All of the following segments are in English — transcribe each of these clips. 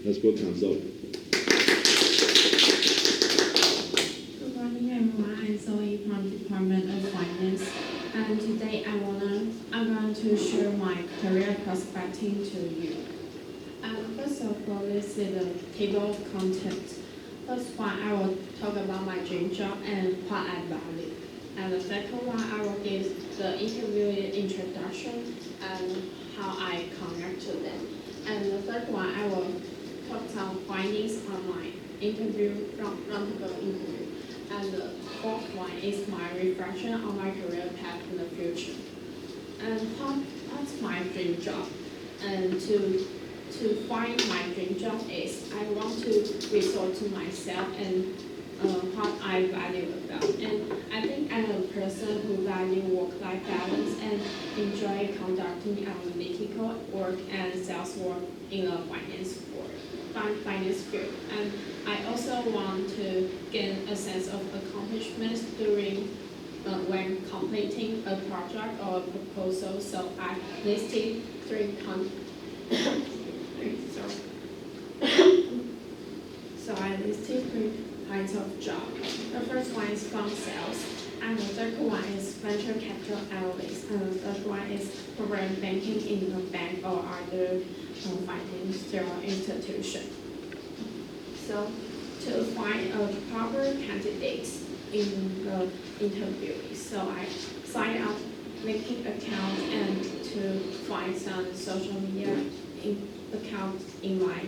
Let's welcome Zoe. Good morning, everyone. I'm Zoe from Department of Finance, and today I'm going to share my career perspective to you. First of all, this is the table of contents. First one, I will talk about my dream job and what I value. And the second one, I will give the interview introduction and how I connect to them. And the third one, I will talk some findings on my roundtable interview. And the fourth one is my reflection on my career path in the future. And what's my dream job? And to find my dream job is I want to resort to myself and what I value about. And I think I'm a person who values work-life balance and enjoy conducting analytical work and sales work in a finance field. And I also want to gain a sense of accomplishments during when completing a project or a proposal. So I listed three kinds of job. The first one is fund sales, and the third one is venture capital analyst, and the third one is corporate banking in a bank or other financial institution. So to find a proper candidate in the interview, so I sign up, making account, and to find some social media accounts in my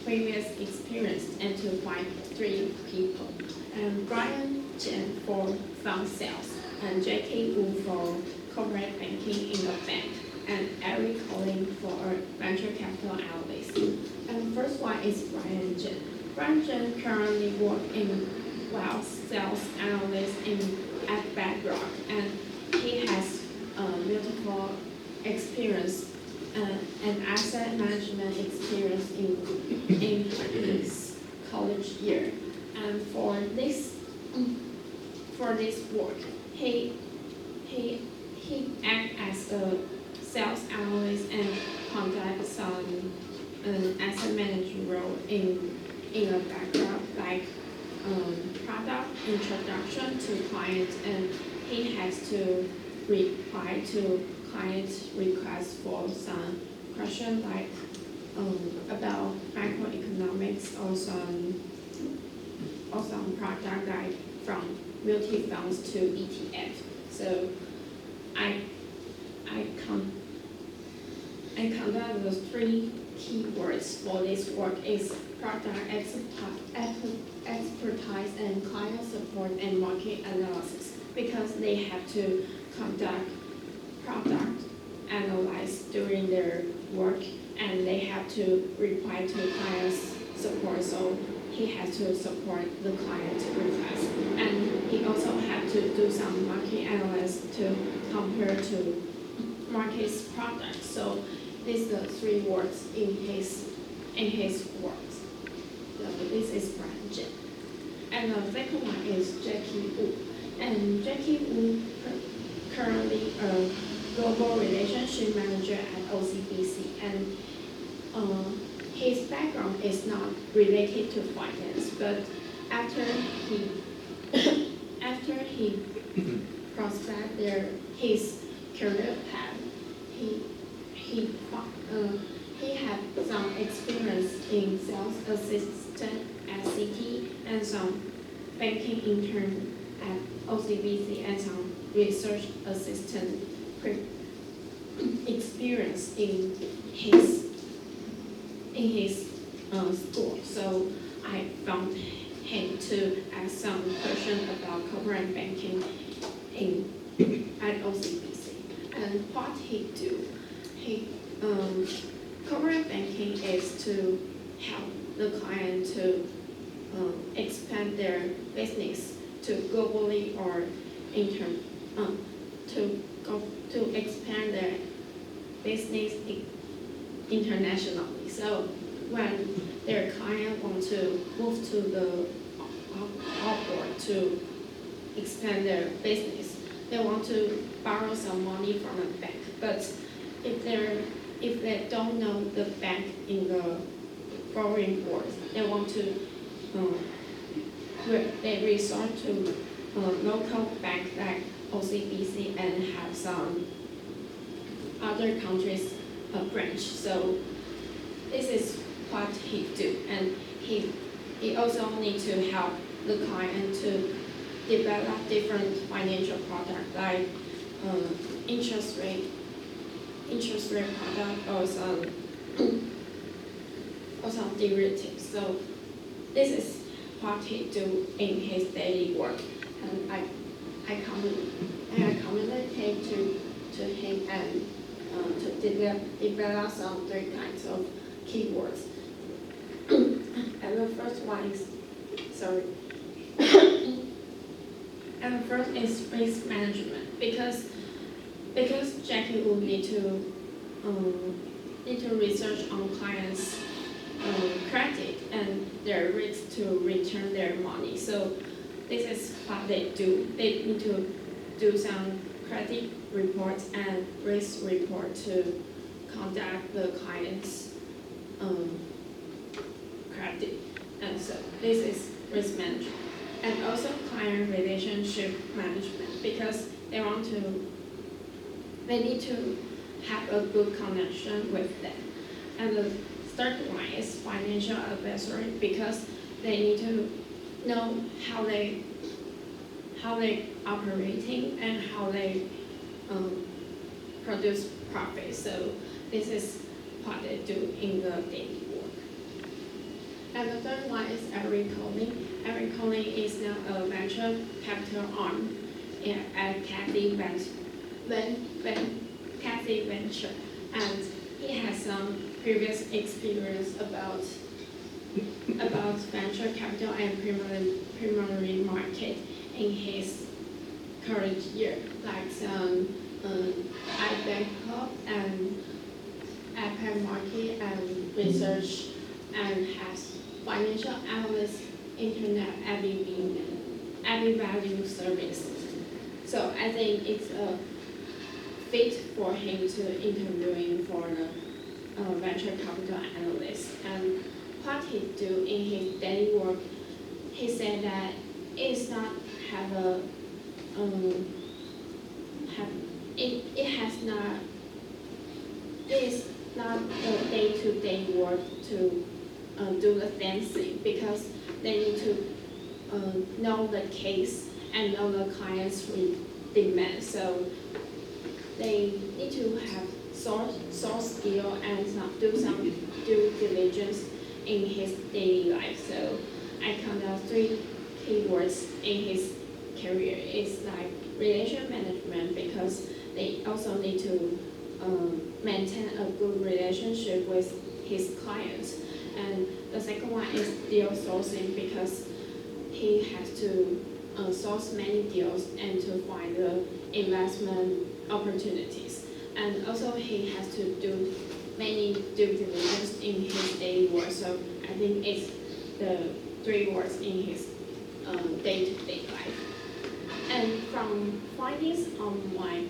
previous experience, and to find three people, and Brian Jen for fund sales, and Jackie Wu for corporate banking in a bank, and Eric Collin for a venture capital analyst. And the first one is Brian Jen. Brian Jen currently works in wealth sales analyst at Bedrock, and he has multiple experience and asset management experience in his college year. And for this work, he acts as a sales analyst and conducts some asset management role in a background like product introduction to clients, and he has to reply to clients' requests for some question like about macroeconomics or some product like from multi funds to ETF. So I conduct the three keywords for this work is product expertise and client support and market analysis, because they have to conduct product analyze during their work, and they have to reply to clients' support, so he has to support the client's request. And he also has to do some market analysis to compare to market's products. So these are the three words in his works. So this is Brian Jen. And the second one is Jackie Wu. And Jackie Wu currently a global relationship manager at OCBC, and his background is not related to finance, but after he prospect his career path, he had some experience in sales assistant at Citi and some banking intern at OCBC and some research assistant experience in his school. So I found him to ask some question about corporate banking at OCBC. And what he do, corporate banking is to help the client to expand their business to globally or to expand their business internationally. So when their client wants to move to the abroad to expand their business, they want to borrow some money from a bank. But if if they don't know the bank in the foreign board, they want to, they resort to local bank like OCBC and have some other countries' branch. So this is what he do, and he also need to help the client to develop different financial products like interest rate product or some derivatives. So this is what he do in his daily work, and I communicate to him and to develop some three kinds of keywords. And the first one is and the first is risk management because Jackie will need to research on clients' credit and their risk to return their money. So this is what they do. They need to do some credit reports and risk report to conduct the client's credit. And so this is risk management. And also client relationship management because they need to have a good connection with them. And the third one is financial advisory because they need to know how they operating and how they produce profit. So this is what they do in the daily work. And the third one is Eric Colling. Eric Colling is now a venture capital arm at Cathay Venture, and he has some previous experience about venture capital and primary market in his current year, like some iBank Hub and Apple Market and research, and has financial analyst internet every value service. So I think it's a fit for him to interviewing for the venture capital analyst. And what he do in his daily work, he said that it's not have a it is not a day-to-day work to do the same thing because they need to know the case and know the client's demand. So they need to have source skill and do some due diligence in his daily life. So I count out three keywords in his career. It's like relation management because they also need to maintain a good relationship with his clients. And the second one is deal sourcing because he has to source many deals and to find the investment opportunities. And also he has to do many due diligence in his daily work. So I think it's the three words in his day-to-day life. And from findings on my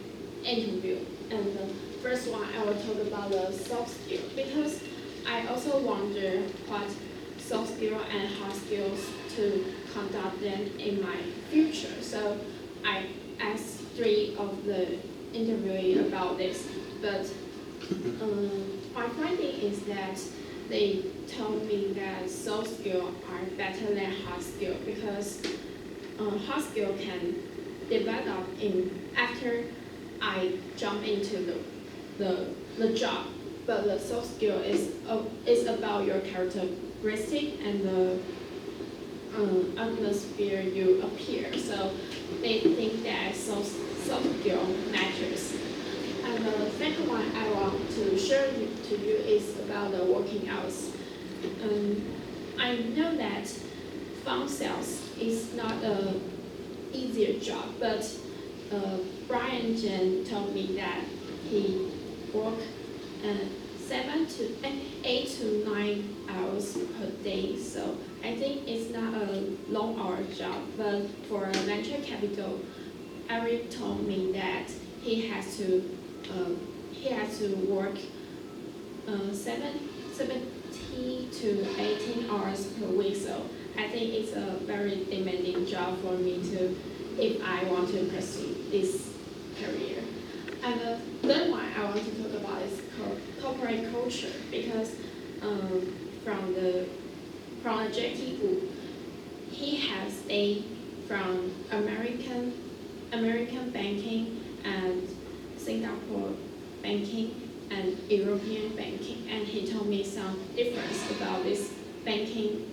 interview, and the first one I will talk about the soft skill because I also wonder what soft skill and hard skills to conduct them in my future. So I asked three of the interviewee about this, but my finding is that they told me that soft skills are better than hard skill because hard skill can develop after I jump into the job, but the soft skill is about your characteristic and the atmosphere you appear. So they think that soft skill matters. And the second one I want to share to you is about the working hours. I know that phone sales is not an easier job, but Brian Jen told me that he worked 8 to 9 hours per day. So I think it's not a long hour job, but for a venture capital, Eric told me that he has to work 70 to 18 hours per week. So I think it's a very demanding job for me to, if I want to pursue this career. And the third one I want to talk about is corporate culture because from the Jackie Wu, he has stayed from American banking and Singapore banking and European banking, and he told me some difference about this banking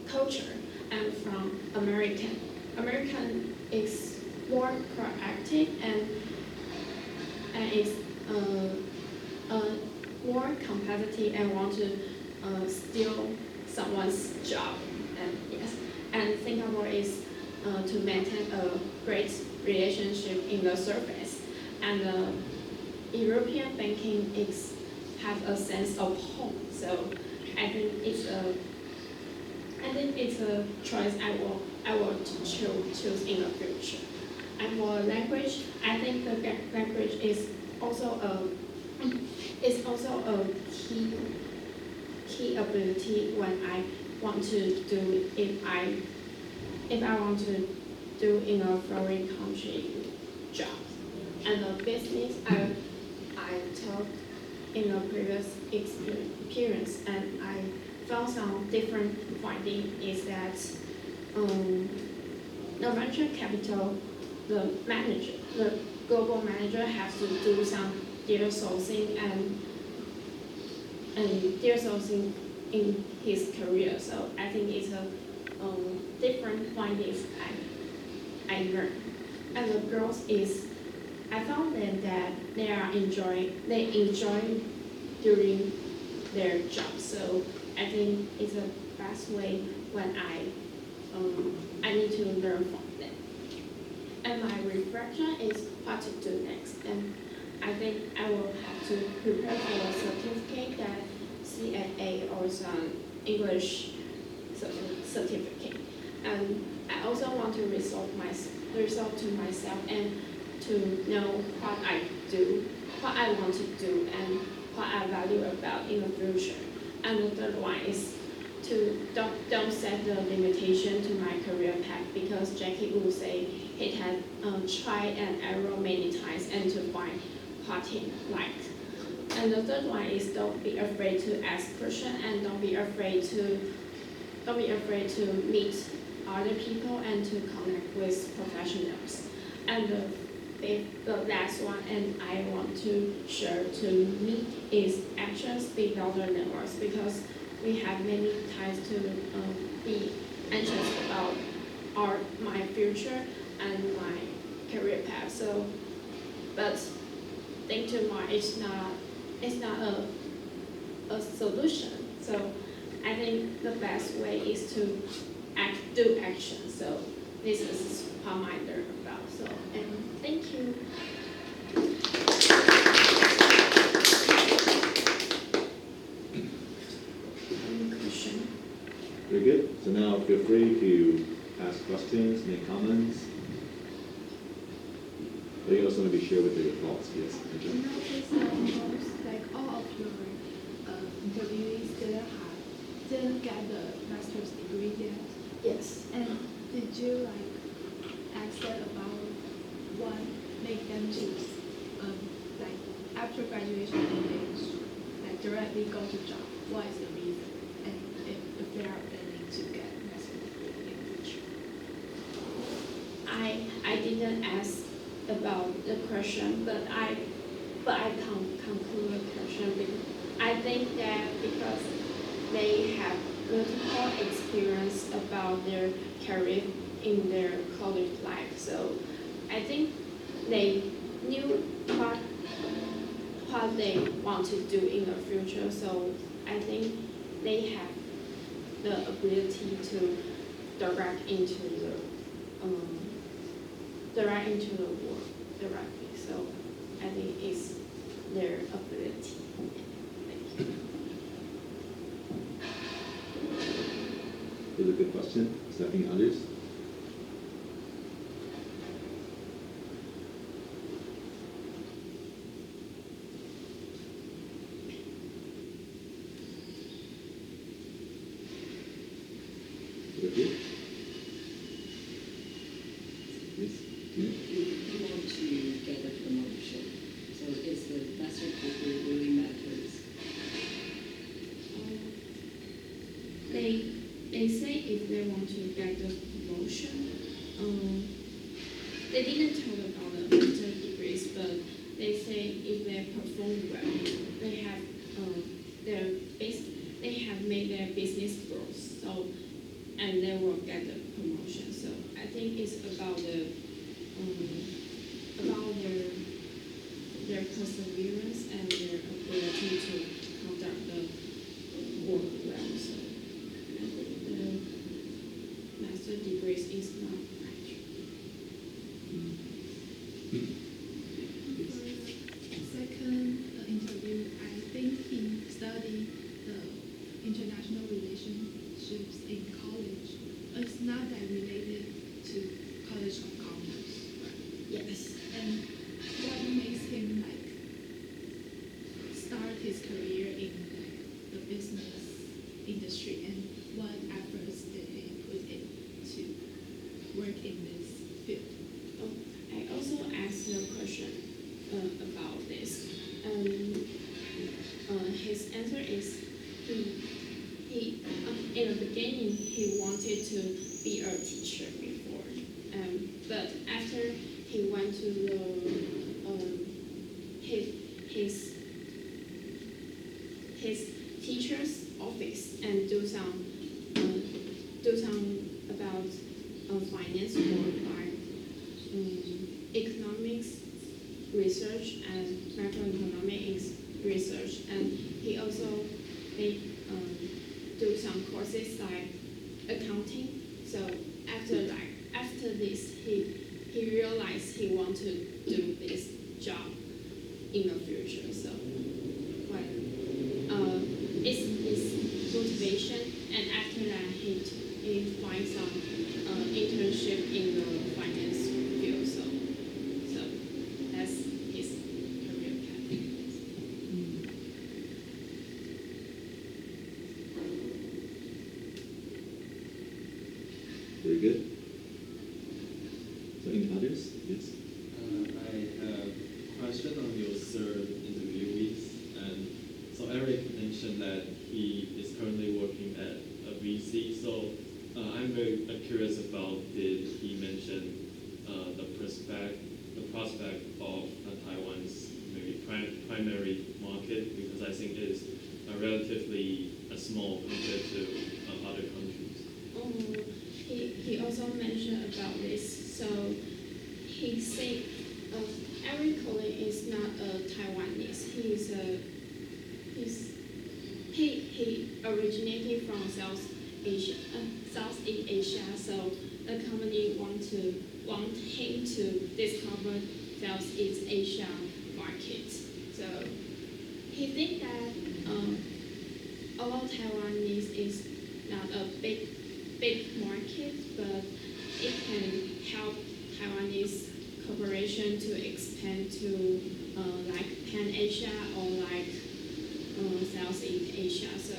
culture. And from American is more proactive and is more competitive and want to steal someone's job. And yes, and Singapore is to maintain a great relationship in the surface, and European banking is have a sense of home. So I think it's a choice I will choose in the future. And for language, I think the language is also a key ability when I want to do if I want to do in a foreign country job. And the business I talked in a previous experience, and I found some different finding is that the venture capital, the global manager has to do some deal sourcing and deal sourcing in his career. So I think it's a different findings I learned. And the girls is I found that they enjoy during their job. So I think it's a best way when I need to learn from them. And my reflection is what to do next. And I think I will have to prepare for a certificate that CFA or some English certificate. And I also want to resolve to myself and to know what I do, what I want to do, and what I value about in the future. And the third one is to don't set the limitation to my career path, because Jackie Wu say he had tried and error many times and to find what he liked. And the third one is don't be afraid to ask questions and don't be afraid to meet other people and to connect with professionals. And the last one, and I want to share to me, is actions speak louder than words, because we have many times to be anxious about my future and my career path. So, but think too much. It's not a solution. So I think the best way is to do action. So this is what I learned about. So, and thank you. Any question? Very good. So now feel free to ask questions, make comments. Or you also want to be share with your thoughts. Yes. You notice almost like all of your interviewees didn't get the master's degree yet. Yes. And did you ask them about what make them choose after graduation and they directly go to job? What is the reason? And if they are planning to get master's degree in the future? I didn't ask about the question, but I conclude the question because I think that because they have multiple experience about their career in their college life, so I think they knew what they want to do in the future. So I think they have the ability to direct into the work directly. So I think it's their ability. Thank you. Really good question. Stepping others. over here. Yes, yeah. You want to get a promotion, so is the master's degree really matters? They say if they want to get the promotion, they didn't talk about the master degrees, but they say if they perform well, they have they have made their business growth, so and they will get the promotion. So I think it's about their perseverance and their ability to conduct the work well. So I think the master degrees is not right. Second interview, I think he studied the international relationships in college. It's not that related to College of Commerce. Yes. And what makes him like start his career in like the business industry, and what efforts did he put in to work in this field? Oh, I also asked a question about this. His answer is he in the beginning he wanted to be a teacher before, but after he went to the his teacher's office and do some about finance work like economics research and macroeconomics research, and he also do some courses like accounting. So after this, he realized he want to do this job in the future. So it's his motivation, and after that he finds some internship in the finance field. So that's his career path. Very good. So any others? Yes. I have a question on your third interviewees. And so Eric mentioned that he is currently working at a VC. So I'm very curious about, did he mention the prospect of Taiwan's maybe primary market? Because I think it's relatively small compared to other countries. He also mentioned about this. So he said Eric Collin is not a Taiwanese. He originated from Southeast Asia. So the company want him to discover Southeast Asia market. So he think that although Taiwanese is not a big market, but it can help Taiwanese corporation to expand to like Pan Asia or like Southeast Asia. So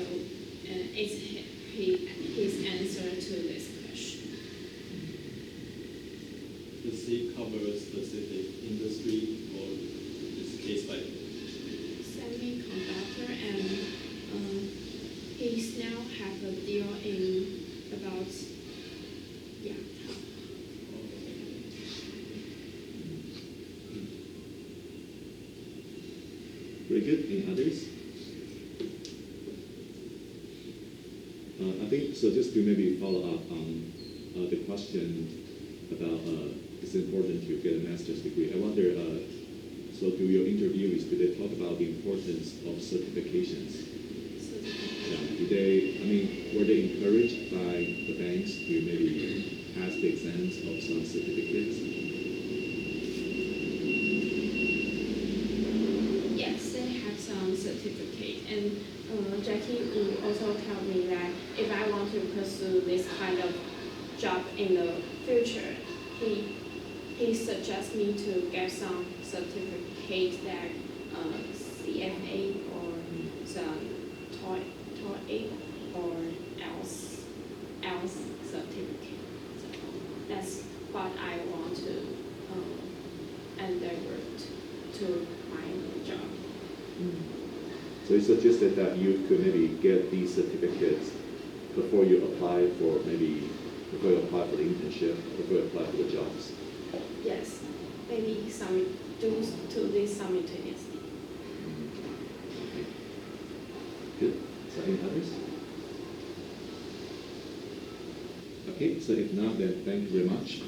it's his answer to this question. Does he cover a specific industry, or is case by case? Semiconductor, and he's now have a deal in about Very good. Any others? I think so. Just to maybe follow up on the question about it's important to get a master's degree. I wonder. So, do your interviewees, do they talk about the importance of certifications? Yeah. Do they? I mean, were they encouraged by the banks to maybe pass the exams of some certificates? Yes, they have some certificate, and Jackie Wu also told me that if I want to pursue this kind of job in the future, he suggests me to get some certificates that CFA or some TOEIC or else That's what I want to endeavor to my job. So you suggested that you could maybe get these certificates before you apply for the internship, before you apply for the jobs. Yes, maybe do this simultaneously. Okay. Good. So any others? Okay, so if not, then thank you very much.